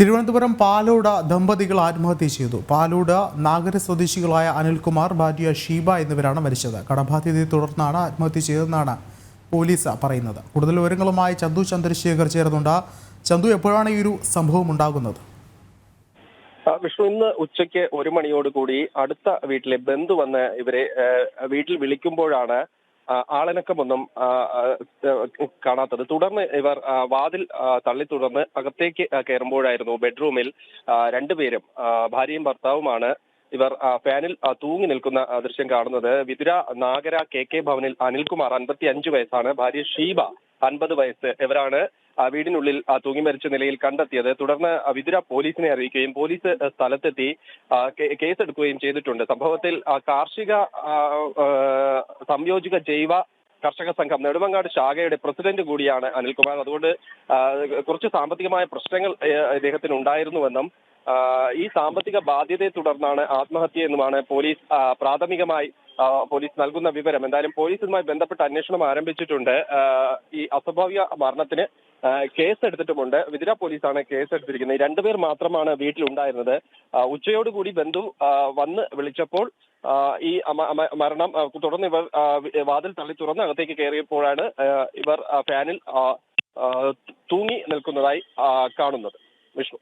തിരുവനന്തപുരം പാലോട് ദമ്പതികൾ ആത്മഹത്യ ചെയ്തു. പാലോട് നാഗര സ്വദേശികളായ അനിൽകുമാർ, ഭാര്യ ഷീബ എന്നിവരാണ് മരിച്ചത്. കടബാധ്യതയെ തുടർന്നാണ് ആത്മഹത്യ ചെയ്തതെന്നാണ് പോലീസ് പറയുന്നത്. കൂടുതൽ വിവരങ്ങളുമായി ചന്തു ചന്ദ്രശേഖർ ചേർന്നുണ്ട്. ചന്തു, എപ്പോഴാണ് ഈ ഒരു സംഭവം ഉണ്ടാകുന്നത്? വിഷ്ണു, ഇന്ന് ഉച്ചയ്ക്ക് 1 മണിയോടുകൂടി അടുത്ത വീട്ടിലെ ബന്ധു വന്ന് ഇവരെ വീട്ടിൽ വിളിക്കുമ്പോഴാണ് ആളനക്കമൊന്നും കാണാത്തത്. തുടർന്ന് ഇവർ വാതിൽ തള്ളി തുറന്ന് അകത്തേക്ക് കയറുമ്പോഴായിരുന്നു ബെഡ്റൂമിൽ രണ്ടുപേരും, ഭാര്യയും ഭർത്താവുമാണ്, ഇവർ ഫാനിൽ തൂങ്ങി നിൽക്കുന്ന ദൃശ്യം കാണുന്നത്. വിതുര നാഗര കെ ഭവനിൽ അനിൽകുമാർ 55 വയസ്സാണ്, ഭാര്യ ഷീബ 50 വയസ്സ്. ഇവരാണ് വീടിനുള്ളിൽ തൂങ്ങി മരിച്ച നിലയിൽ കണ്ടെത്തിയത്. തുടർന്ന് വിതുര പോലീസിനെ അറിയിക്കുകയും പോലീസ് സ്ഥലത്തെത്തി കേസെടുക്കുകയും ചെയ്തിട്ടുണ്ട്. സംഭവത്തിൽ കാർഷിക സംയോജിത ജൈവ കർഷക സംഘം നെടുമങ്ങാട് ശാഖയുടെ പ്രസിഡന്റ് കൂടിയാണ് അനിൽകുമാർ. അതുകൊണ്ട് കുറച്ച് സാമ്പത്തികമായ പ്രശ്നങ്ങൾ ഇദ്ദേഹത്തിന് ഉണ്ടായിരുന്നുവെന്നും ഈ സാമ്പത്തിക ബാധ്യതയെ തുടർന്നാണ് ആത്മഹത്യ എന്നുമാണ് പോലീസ് പ്രാഥമികമായി പോലീസ് നൽകുന്ന വിവരം. എന്തായാലും പോലീസുമായി ബന്ധപ്പെട്ട അന്വേഷണം ആരംഭിച്ചിട്ടുണ്ട്. ഈ അസ്വാഭാവിക മരണത്തിന് കേസെടുത്തിട്ടുമുണ്ട്. വിതുര പോലീസാണ് കേസെടുത്തിരിക്കുന്നത്. 2 പേർ മാത്രമാണ് വീട്ടിലുണ്ടായിരുന്നത്. ഉച്ചയോടുകൂടി ബന്ധു വന്ന് വിളിച്ചപ്പോൾ ഈ മരണം തുടർന്ന് ഇവർ വാതിൽ തള്ളി തുറന്ന് അകത്തേക്ക് കയറിയപ്പോഴാണ് ഇവർ ഫാനിൽ തൂങ്ങി നിൽക്കുന്നതായി കാണുന്നത്. വിഷ്ണു.